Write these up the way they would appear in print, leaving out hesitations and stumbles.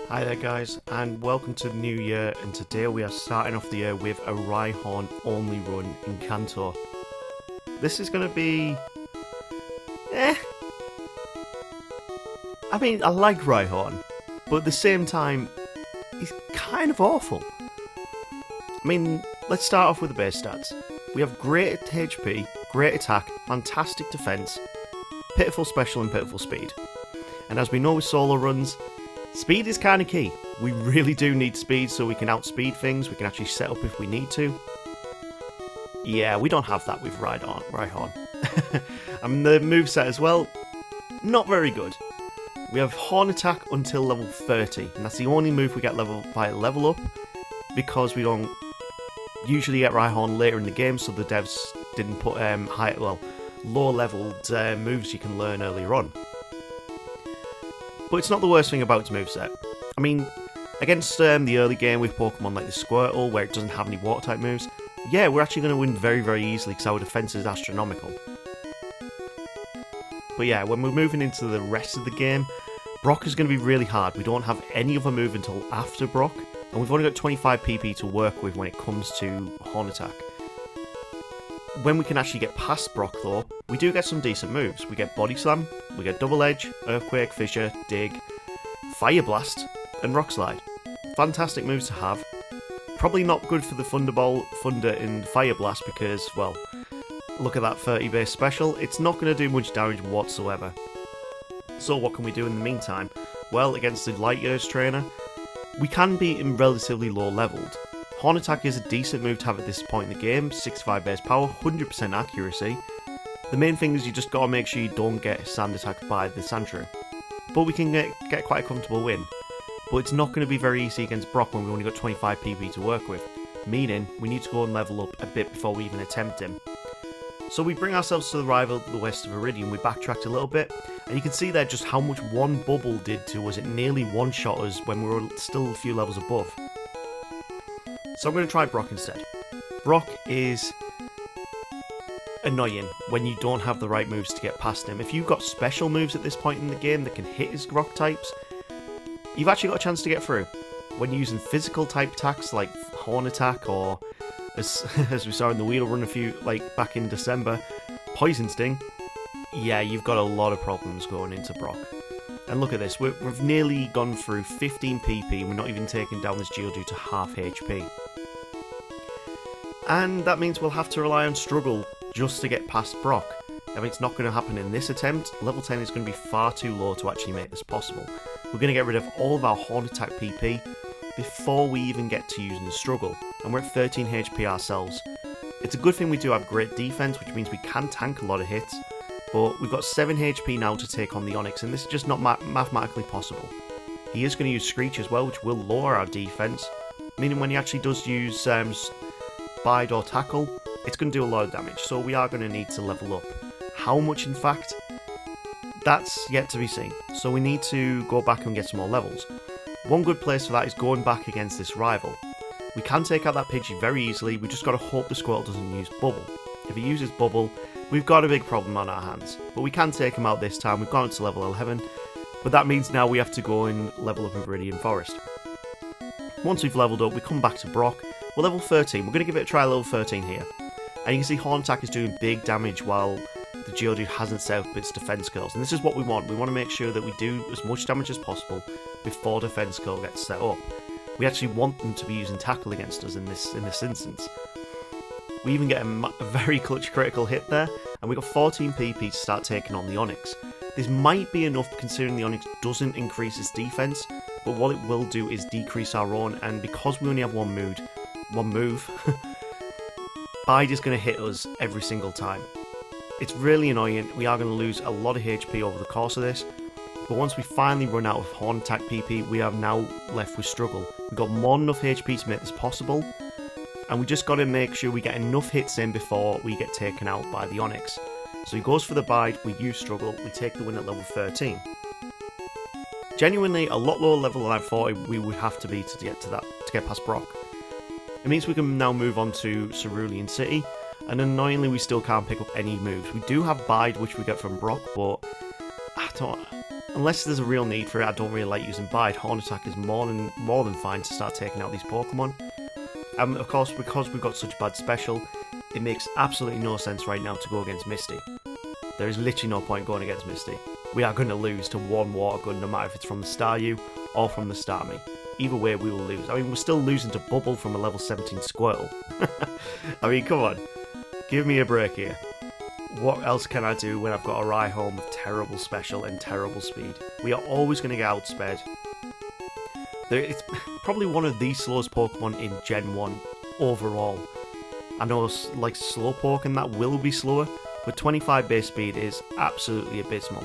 Hi there guys, and welcome to the new year, and today we are starting off the year with a Rhyhorn only run in Kanto. This is going to be... I mean, I like Rhyhorn, but at the same time, he's kind of awful. I mean, let's start off with the base stats. We have great HP, great attack, fantastic defense, pitiful special and pitiful speed. And as we know with solo runs, speed is kind of key. We really do need speed so we can outspeed things, we can actually set up if we need to. Yeah, we don't have that with Rhyhorn. And the moveset as well, not very good. We have Horn Attack until level 30, and that's the only move we get by level up, because we don't usually get Rhyhorn later in the game, so the devs didn't put low leveled moves you can learn earlier on. But it's not the worst thing about its moveset. I mean, against the early game with Pokemon like the Squirtle, where it doesn't have any water type moves, yeah, we're actually going to win very, very easily because our defense is astronomical. But yeah, when we're moving into the rest of the game, Brock is going to be really hard. We don't have any other move until after Brock, and we've only got 25 PP to work with when it comes to Horn Attack. When we can actually get past Brock though, we do get some decent moves. We get Body Slam, we get Double Edge, Earthquake, Fissure, Dig, Fire Blast, and Rock Slide. Fantastic moves to have. Probably not good for the Thunder and Fire Blast because, well, look at that 30 base special. It's not going to do much damage whatsoever. So what can we do in the meantime? Well, against the Light Years trainer, we can beat him relatively low leveled. Horn Attack is a decent move to have at this point in the game, 65 base power, 100% accuracy. The main thing is you just gotta make sure you don't get sand attacked by the Sandshrew. But we can get quite a comfortable win. But it's not going to be very easy against Brock when we've only got 25 PP to work with, meaning we need to go and level up a bit before we even attempt him. So we bring ourselves to the rival to the west of Iridium, we backtracked a little bit, and you can see there just how much one bubble did to us. It nearly one-shot us when we were still a few levels above. So I'm going to try Brock instead. Brock is annoying when you don't have the right moves to get past him. If you've got special moves at this point in the game that can hit his rock types, you've actually got a chance to get through. When you're using physical type attacks like Horn Attack or, as we saw in the Wheel Run back in December, Poison Sting, yeah, you've got a lot of problems going into Brock. And look at this, we've nearly gone through 15 PP, we're not even taking down this Geodude to half HP. And that means we'll have to rely on Struggle just to get past Brock. I mean, it's not going to happen in this attempt. Level 10 is going to be far too low to actually make this possible. We're going to get rid of all of our Horn Attack PP before we even get to using the Struggle. And we're at 13 HP ourselves. It's a good thing we do have great defense, which means we can tank a lot of hits. But we've got 7 HP now to take on the Onix, and this is just not mathematically possible. He is going to use Screech as well, which will lower our defense, meaning when he actually does use Bide or Tackle, it's going to do a lot of damage, so we are going to need to level up. How much, in fact? That's yet to be seen, so we need to go back and get some more levels. One good place for that is going back against this rival. We can take out that Pidgey very easily, we just got to hope the Squirtle doesn't use Bubble. If he uses Bubble, we've got a big problem on our hands, but we can take him out this time. We've gone up to level 11, but that means now we have to go and level up in Viridian Forest. Once we've leveled up, we come back to Brock. We're level 13, we're going to give it a try level 13 here. And you can see Horn Attack is doing big damage while the Geodude hasn't set up its defense curls. And this is what we want. We want to make sure that we do as much damage as possible before defense curl gets set up. We actually want them to be using Tackle against us in this instance. We even get a very clutch critical hit there, and we got 14 PP to start taking on the Onix. This might be enough considering the Onix doesn't increase its defense, but what it will do is decrease our own, and because we only have one move, Bide is going to hit us every single time. It's really annoying. We are going to lose a lot of HP over the course of this, but once we finally run out of Horn Attack PP, we are now left with Struggle. We've got more than enough HP to make this possible, and we just got to make sure we get enough hits in before we get taken out by the Onix. So he goes for the Bide, we use Struggle, we take the win at level 13. Genuinely a lot lower level than I thought we would have to be to get past Brock. It means we can now move on to Cerulean City, and annoyingly we still can't pick up any moves. We do have Bide, which we get from Brock, but unless there's a real need for it, I don't really like using Bide. Horn Attack is more than fine to start taking out these Pokemon. Of course, because we've got such bad special, it makes absolutely no sense right now to go against Misty. There is literally no point going against Misty. We are going to lose to one Water Gun, no matter if it's from the Staryu or from the Starmie. Either way, we will lose. I mean, we're still losing to Bubble from a level 17 Squirtle. I mean, come on. Give me a break here. What else can I do when I've got a Rhyhorn with terrible special and terrible speed? We are always going to get outspeed. It's probably one of the slowest Pokemon in Gen 1 overall. I know, like, Slowpoke and that will be slower, but 25 base speed is absolutely abysmal.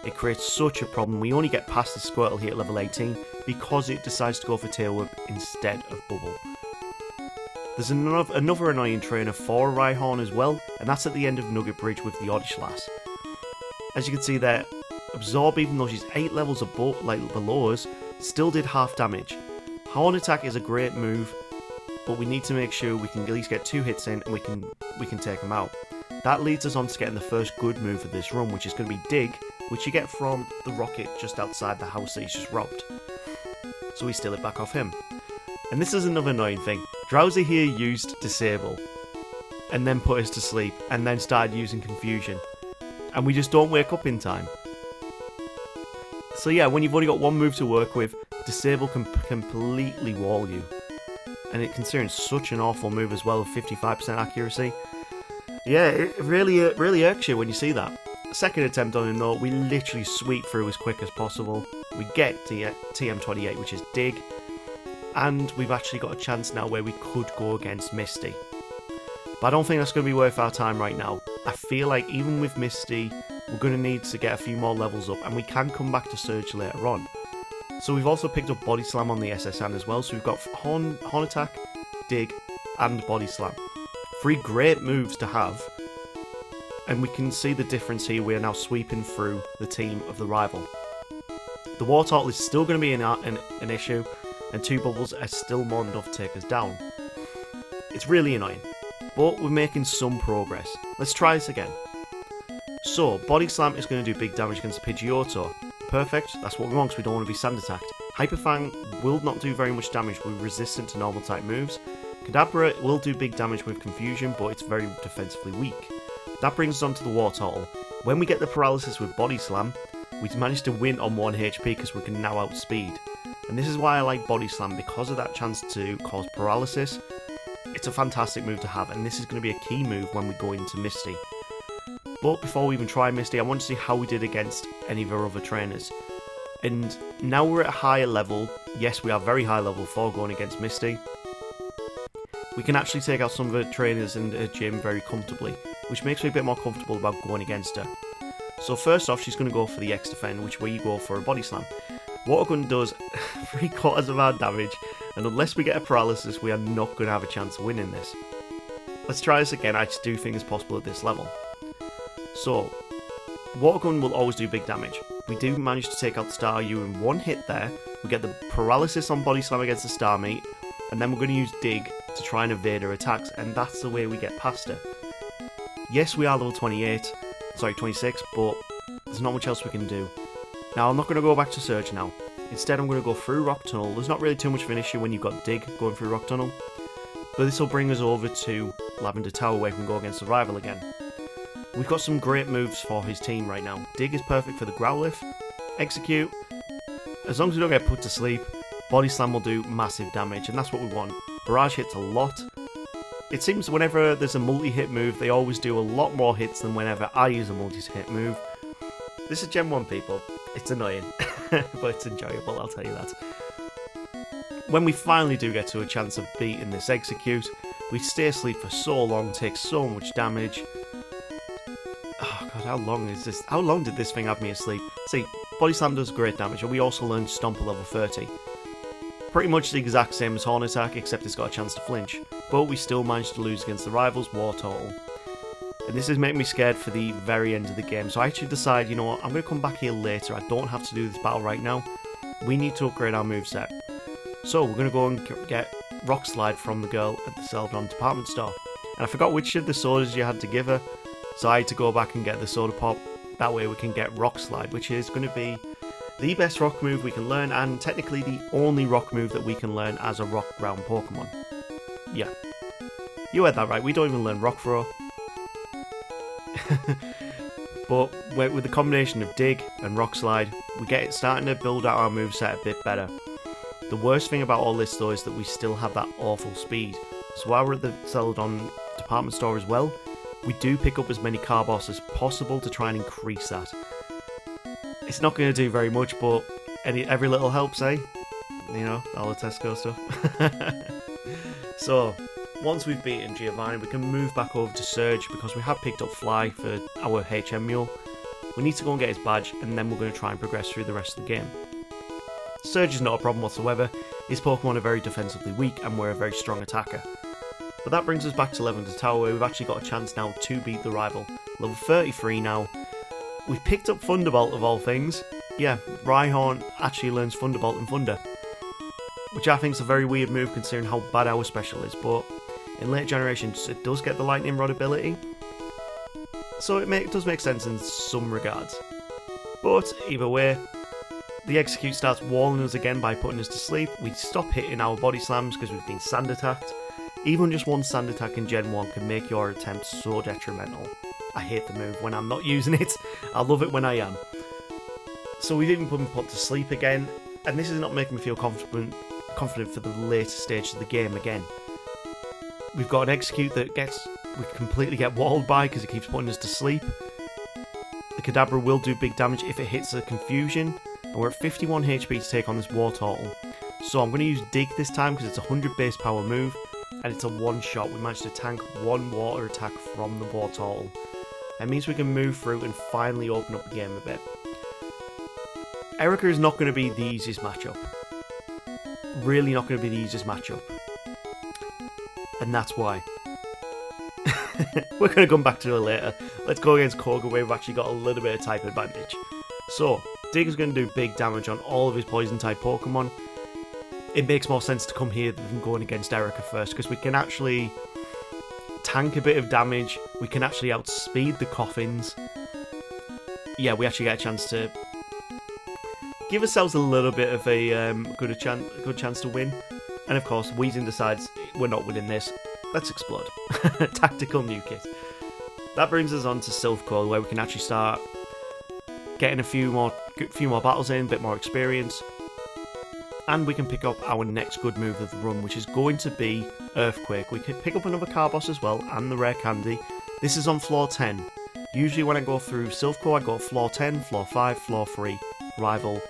It creates such a problem. We only get past the Squirtle here at level 18 because it decides to go for Tail Whip instead of Bubble. There's another annoying trainer for Rhyhorn as well, and that's at the end of Nugget Bridge with the Oddislass. As you can see there, Absorb, even though she's 8 levels above, below us, still did half damage. Horn Attack is a great move, but we need to make sure we can at least get 2 hits in and we can take them out. That leads us on to getting the first good move of this run, which is going to be Dig, which you get from the rocket just outside the house that he's just robbed. So we steal it back off him. And this is another annoying thing. Drowsy here used Disable, and then put us to sleep, and then started using Confusion. And we just don't wake up in time. So yeah, when you've only got one move to work with, Disable can completely wall you. And it considering such an awful move as well, with 55% accuracy. Yeah, it really irks you when you see that. Second attempt on him though, we literally sweep through as quick as possible. We get TM28, which is Dig. And we've actually got a chance now where we could go against Misty. But I don't think that's going to be worth our time right now. I feel like even with Misty, we're going to need to get a few more levels up, and we can come back to Surge later on. So we've also picked up Body Slam on the SSN as well, so we've got Horn Attack, Dig, and Body Slam. 3 great moves to have, and we can see the difference here. We are now sweeping through the team of the rival. The Wartortle is still going to be an issue, and 2 Bubbles are still more than enough to take us down. It's really annoying, but we're making some progress. Let's try this again. So, Body Slam is going to do big damage against the Pidgeotto. Perfect, that's what we want because we don't want to be Sand Attacked. Hyper Fang will not do very much damage, we're resistant to normal type moves. Kadabra will do big damage with Confusion, but it's very defensively weak. That brings us on to the Wartortle. When we get the Paralysis with Body Slam, we manage to win on 1 HP because we can now outspeed. And this is why I like Body Slam, because of that chance to cause paralysis. It's a fantastic move to have, and this is going to be a key move when we go into Misty. But before we even try Misty, I want to see how we did against any of our other trainers. And now we're at a higher level. Yes, we are very high level for going against Misty. We can actually take out some of the trainers in the gym very comfortably, which makes me a bit more comfortable about going against her. So first off, she's going to go for the X-Defend, which we go for a Body Slam. Water Gun does 3/4 of our damage, and unless we get a paralysis, we are not going to have a chance of winning this. Let's try this again. I just do think it's possible at this level. So, Water Gun will always do big damage. We do manage to take out Staryu in 1 hit there. We get the paralysis on Body Slam against the Starmie, and then we're going to use Dig to try and evade her attacks, and that's the way we get past her. Yes, we are level 26, but there's not much else we can do. Now, I'm not going to go back to Surge now. Instead, I'm going to go through Rock Tunnel. There's not really too much of an issue when you've got Dig going through Rock Tunnel, but this will bring us over to Lavender Tower where we can go against the rival again. We've got some great moves for his team right now. Dig is perfect for the Growlithe. Execute. As long as we don't get put to sleep, Body Slam will do massive damage, and that's what we want. Barrage hits a lot. It seems whenever there's a multi-hit move, they always do a lot more hits than whenever I use a multi-hit move. This is Gen 1, people. It's annoying, but it's enjoyable, I'll tell you that. When we finally do get to a chance of beating this Execute, we stay asleep for so long, take so much damage. Oh god, how long is this? How long did this thing have me asleep? See, Body Slam does great damage, and we also learned Stomp at level 30. Pretty much the exact same as Horn Attack, except it's got a chance to flinch. But we still managed to lose against the rivals, Wartortle. And this is making me scared for the very end of the game. So I actually decide, you know what, I'm going to come back here later. I don't have to do this battle right now. We need to upgrade our moveset. So we're going to go and get Rock Slide from the girl at the Celadon department store. And I forgot which of the sodas you had to give her, so I had to go back and get the soda pop. That way we can get Rock Slide, which is going to be the best rock move we can learn, and technically the only rock move that we can learn as a rock ground Pokemon. Yeah, you heard that right, we don't even learn Rock Throw. But with the combination of Dig and Rock Slide, we get it starting to build out our moveset a bit better. The worst thing about all this though is that we still have that awful speed. So while we're at the Celadon department store as well, we do pick up as many Carbos as possible to try and increase that. It's not going to do very much, but every little helps, eh? You know, all the Tesco stuff. So, once we've beaten Giovanni, we can move back over to Surge because we have picked up Fly for our HM Mule. We need to go and get his badge, and then we're going to try and progress through the rest of the game. Surge is not a problem whatsoever. His Pokemon are very defensively weak, and we're a very strong attacker. But that brings us back to Lavender Tower, where we've actually got a chance now to beat the rival. Level 33 now. We've picked up Thunderbolt of all things. Yeah, Rhyhorn actually learns Thunderbolt and Thunder, which I think is a very weird move considering how bad our special is, but in later generations it does get the Lightning Rod ability, so it does make sense in some regards. But either way, the Execute starts walling us again by putting us to sleep. We stop hitting our body slams because we've been sand attacked. Even just one sand attack in Gen 1 can make your attempt so detrimental. I hate the move when I'm not using it. I love it when I am. So we've even been put to sleep again, and this is not making me feel confident for the later stages of the game again. We've got an Execute that we completely get walled by because it keeps putting us to sleep. The Kadabra will do big damage if it hits a Confusion, and we're at 51 HP to take on this Wartortle. So I'm going to use Dig this time because it's a 100 base power move, and it's a one shot. We managed to tank one water attack from the Wartortle. That means we can move through and finally open up the game a bit. Erica is not going to be the easiest matchup. Really not going to be the easiest matchup. And that's why. We're going to come back to it later. Let's go against Koga, where we've actually got a little bit of type advantage. So, Dig is going to do big damage on all of his poison type Pokemon. It makes more sense to come here than going against Erica first, because we can actually tank a bit of damage. We can actually outspeed the Coffins. Yeah, we actually get a chance to give ourselves a little bit of a good chance to win. And of course, Weezing decides we're not winning this. Let's explode. Tactical new kit. That brings us on to Silph Core, where we can actually start getting a few more battles in, a bit more experience. And we can pick up our next good move of the run, which is going to be Earthquake. We could pick up another Carbos as well, and the Rare Candy. This is on floor 10. Usually when I go through Silph Core, I go floor 10, floor 5, floor 3, Rival,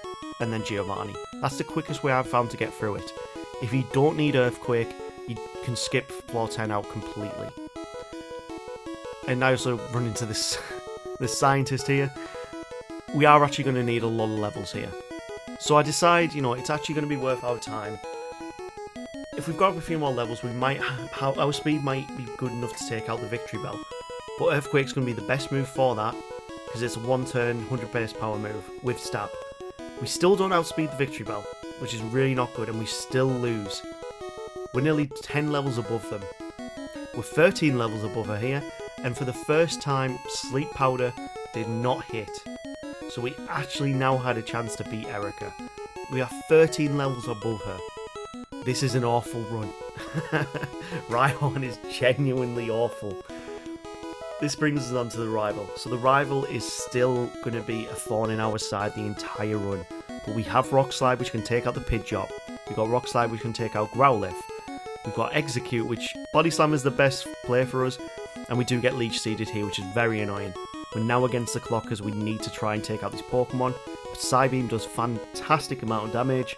and then Giovanni. That's the quickest way I've found to get through it. If you don't need Earthquake, you can skip floor 10 out completely. And I also run into this scientist here. We are actually going to need a lot of levels here. So I decide, it's actually going to be worth our time. If we've got a few more levels, our speed might be good enough to take out the Victory Bell. But Earthquake's going to be the best move for that, because it's a one-turn, 100 base power move with Stab. We still don't outspeed the Victory Bell, which is really not good, and we still lose. We're nearly 10 levels above them. We're 13 levels above her here, and for the first time, Sleep Powder did not hit. So we actually now had a chance to beat Erica. We are 13 levels above her. This is an awful run. Rhyhorn is genuinely awful. This brings us on to the rival. So the rival is still going to be a thorn in our side the entire run. But we have Rock Slide, which can take out the Pidgeot. We've got Rock Slide, which can take out Growlithe. We've got Execute, which Body Slam is the best play for us. And we do get Leech Seeded here, which is very annoying. We're now against the clock as we need to try and take out these Pokemon. But Psybeam does fantastic amount of damage.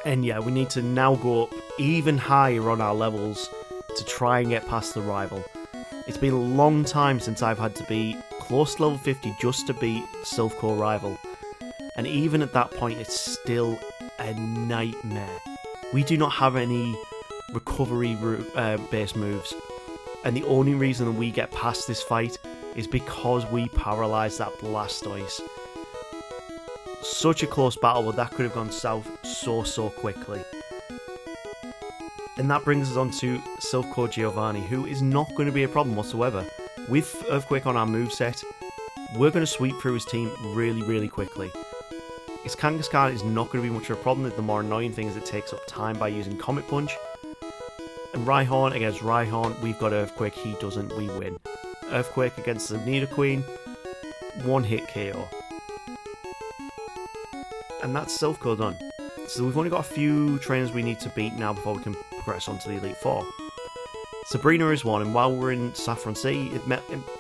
And yeah, we need to now go up even higher on our levels to try and get past the rival. It's been a long time since I've had to be close to level 50 just to beat Silph Core rival. And even at that point, it's still a nightmare. We do not have any recovery based moves. And the only reason we get past this fight is because we paralyse that Blastoise. Such a close battle, but that could have gone south so quickly. And that brings us on to Silph Core Giovanni, who is not going to be a problem whatsoever. With Earthquake on our moveset, we're going to sweep through his team really, really quickly. His Kangaskhan is not going to be much of a problem. The more annoying thing is it takes up time by using Comet Punch. And Rhyhorn against Rhyhorn, we've got Earthquake, he doesn't, we win. Earthquake against the Nidoqueen, one hit KO. And that's Silph Core done. So we've only got a few trainers we need to beat now before we can progress on to the Elite Four. Sabrina is one, and while we're in Saffron City, it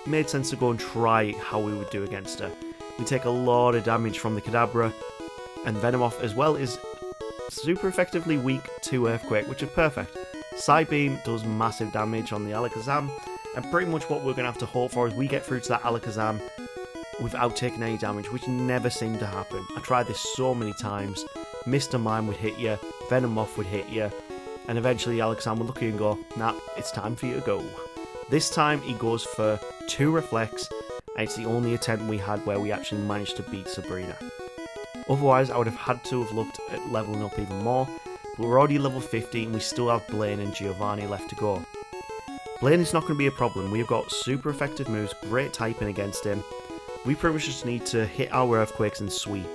made sense to go and try how we would do against her. We take a lot of damage from the Kadabra, and Venomoth as well is super effectively weak to Earthquake, which is perfect. Psybeam does massive damage on the Alakazam, and pretty much what we're going to have to hope for is we get through to that Alakazam without taking any damage, which never seemed to happen. I tried this so many times. Mr. Mime would hit you, Venomoth would hit you, and eventually Alakazam would look at you and go, nah, it's time for you to go. This time he goes for 2 Reflects, and it's the only attempt we had where we actually managed to beat Sabrina. Otherwise, I would have had to have looked at leveling up even more, but we're already level 50 and we still have Blaine and Giovanni left to go. Blaine is not going to be a problem. We've got super effective moves, great typing against him. We pretty much just need to hit our Earthquakes and sweep.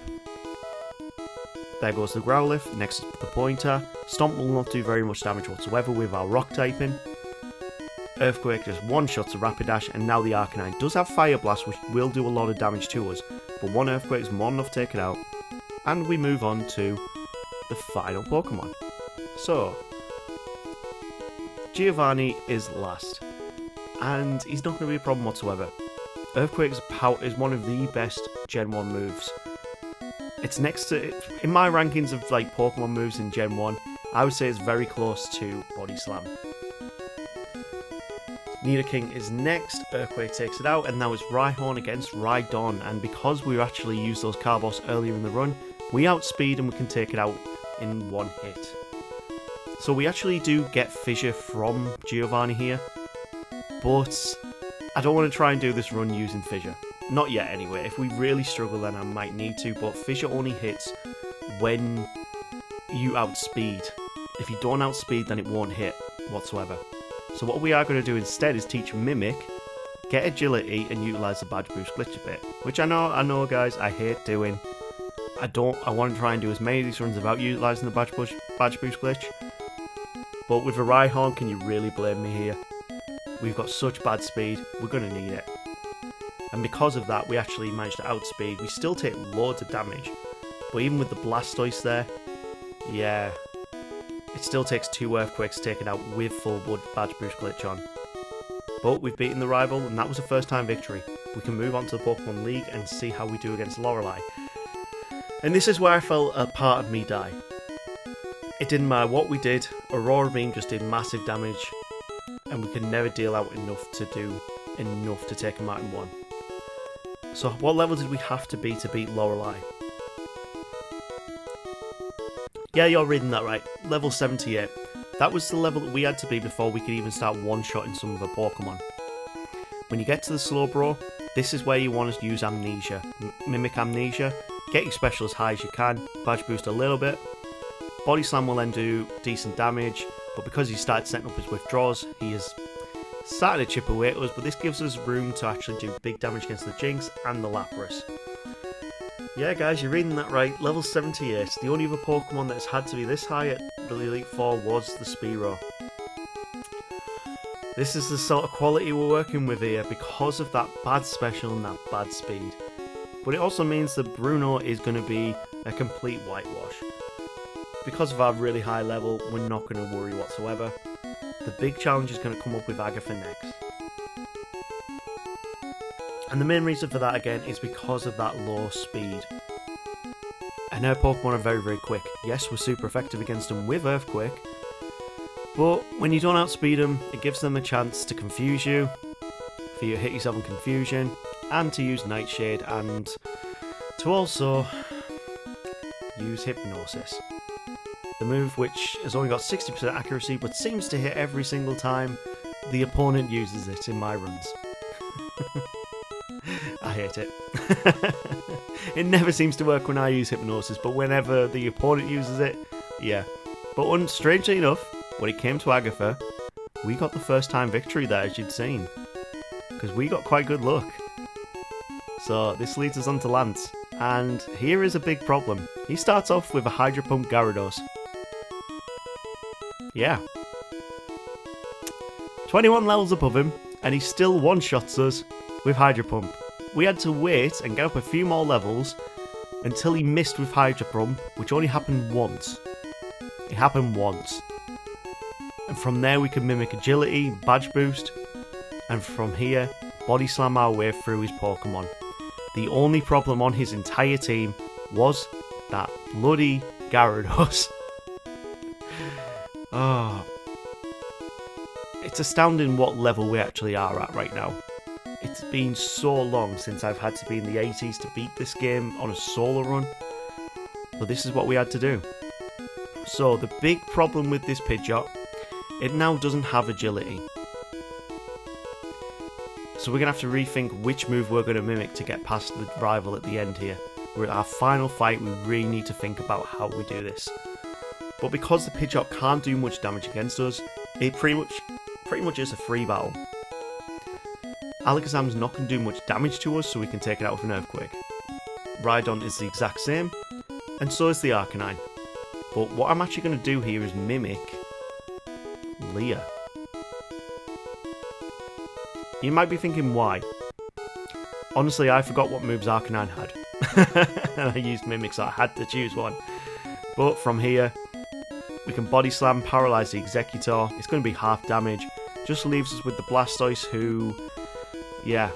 There goes the Growlithe, next is the Pointer. Stomp will not do very much damage whatsoever with our Rock typing. Earthquake just one-shots a Rapidash, and now the Arcanine does have Fire Blast, which will do a lot of damage to us, but one Earthquake is more than enough to take it out. And we move on to the final Pokemon. So, Giovanni is last, and he's not going to be a problem whatsoever. Earthquake's power is one of the best Gen 1 moves. It's next to, in my rankings of like Pokemon moves in Gen 1, I would say it's very close to Body Slam. Nidoking is next, Earthquake takes it out, and now it's Rhyhorn against Rhydon, and because we actually used those Carbos earlier in the run, we outspeed and we can take it out in one hit. So we actually do get Fissure from Giovanni here, but I don't want to try and do this run using Fissure. Not yet anyway. If we really struggle then I might need to, but Fissure only hits when you outspeed. If you don't outspeed then it won't hit whatsoever. So what we are going to do instead is teach Mimic, get Agility and utilise the Badge Boost glitch a bit. Which I know guys, I hate doing. I want to try and do as many of these runs without utilising the Badge Boost glitch. But with a Rhyhorn, can you really blame me here? We've got such bad speed, we're going to need it. And because of that, we actually managed to outspeed. We still take loads of damage, but even with the Blastoise there, yeah, it still takes 2 Earthquakes to take it out with full Badge Boost glitch on. But we've beaten the rival, and that was a first time victory. We can move on to the Pokemon League and see how we do against Lorelei. And this is where I felt a part of me die. It didn't matter what we did, Aurora Beam just did massive damage, and we could never deal out enough to take him out in one. So what level did we have to beat Lorelei? Yeah, you're reading that right. Level 78. That was the level that we had to be before we could even start one-shotting some of the Pokemon. When you get to the Slowbro, this is where you want to use Amnesia. Mimic Amnesia. Get your special as high as you can. Badge Boost a little bit. Body Slam will then do decent damage, but because he started setting up his withdraws, he has started to chip away at us, but this gives us room to actually do big damage against the Jinx and the Lapras. Yeah guys, you're reading that right, level 78. The only other Pokemon that's had to be this high at the Elite Four was the Spearow. This is the sort of quality we're working with here because of that bad special and that bad speed. But it also means that Bruno is going to be a complete whitewash. Because of our really high level, we're not going to worry whatsoever. The big challenge is going to come up with Agatha next. And the main reason for that again is because of that low speed. And her Pokemon are very, very quick. Yes, we're super effective against them with Earthquake, but when you don't outspeed them, it gives them a chance to confuse you, for you to hit yourself in confusion, and to use Nightshade, and to also use Hypnosis. The move which has only got 60% accuracy but seems to hit every single time the opponent uses it in my runs. I hate it. It never seems to work when I use Hypnosis, but whenever the opponent uses it, yeah. But strangely enough, when it came to Agatha, we got the first time victory there, as you'd seen. Because we got quite good luck. So this leads us on to Lance. And here is a big problem. He starts off with a Hydro Pump Gyarados. Yeah. 21 levels above him, and he still one-shots us with Hydro Pump. We had to wait and get up a few more levels until he missed with Hydro Pump, which only happened once. It happened once. And from there we could mimic Agility, Badge Boost, and from here, Body Slam our way through his Pokemon. The only problem on his entire team was that bloody Gyarados. Oh. It's astounding what level we actually are at right now. It's been so long since I've had to be in the 80s to beat this game on a solo run. But this is what we had to do. So the big problem with this Pidgeot, it now doesn't have agility. So we're going to have to rethink which move we're going to mimic to get past the rival at the end here. We're at our final fight, we really need to think about how we do this. But because the Pidgeot can't do much damage against us, it pretty much is a free battle. Alakazam's not going to do much damage to us, so we can take it out with an Earthquake. Rhydon is the exact same, and so is the Arcanine. But what I'm actually going to do here is mimic Leah. You might be thinking why. Honestly, I forgot what moves Arcanine had. And I used Mimic, so I had to choose one. But from here, we can Body Slam, Paralyze the Executor. It's going to be half damage. Just leaves us with the Blastoise who, yeah,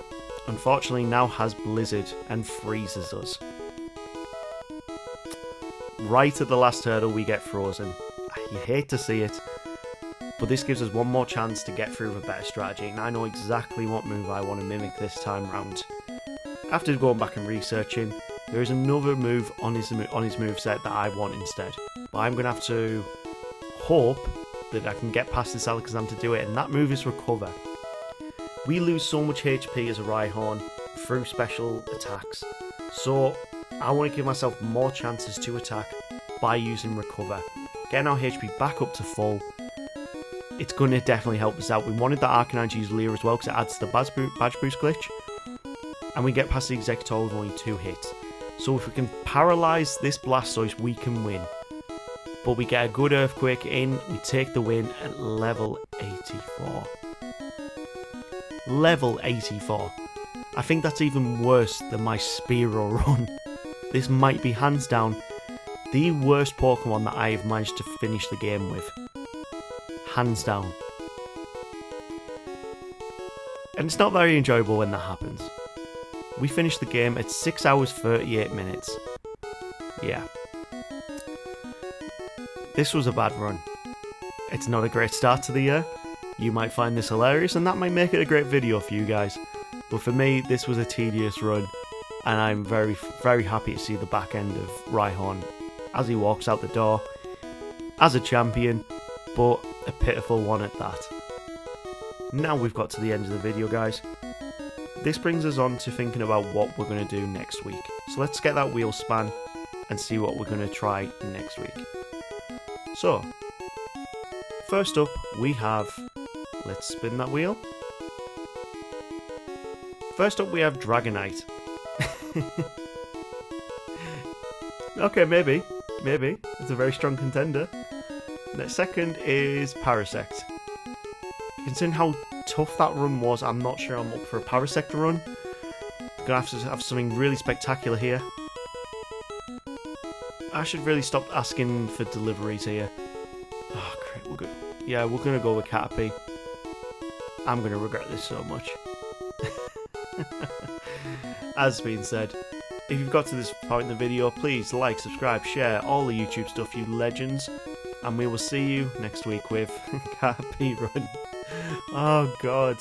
unfortunately now has Blizzard and freezes us. Right at the last hurdle we get frozen. You hate to see it. But this gives us one more chance to get through with a better strategy, and I know exactly what move I want to mimic this time round. After going back and researching, there is another move on his moveset that I want instead. But I'm going to have to hope that I can get past this Alakazam to do it, and that move is Recover. We lose so much HP as a Rhyhorn through special attacks, so I want to give myself more chances to attack by using Recover. Getting our HP back up to full, it's going to definitely help us out. We wanted that Arcanine to use Leer as well because it adds to the Badge Boost glitch. And we get past the Executor with only 2 hits. So if we can paralyze this Blastoise, we can win. But we get a good Earthquake in, we take the win at level 84. Level 84. I think that's even worse than my Spearow run. This might be hands down the worst Pokemon that I have managed to finish the game with. Hands down. And it's not very enjoyable when that happens. We finished the game at 6 hours 38 minutes. Yeah. This was a bad run. It's not a great start to the year. You might find this hilarious and that might make it a great video for you guys. But for me, this was a tedious run. And I'm very, very happy to see the back end of Rhyhorn as he walks out the door as a champion, but a pitiful one at that. Now we've got to the end of the video, guys. This brings us on to thinking about what we're going to do next week. So let's get that wheel span and see what we're going to try next week. So, first up we have, let's spin that wheel. First up we have Dragonite. Okay, maybe. It's a very strong contender. Next second is Parasect. Considering how tough that run was, I'm not sure I'm up for a Parasect run. Gonna have to have something really spectacular here. I should really stop asking for deliveries here. Oh, great. We're gonna go with Caterpie. I'm gonna regret this so much. As being said, if you've got to this point in the video, please like, subscribe, share, all the YouTube stuff, you legends. And we will see you next week with Caterpie Run. Oh god.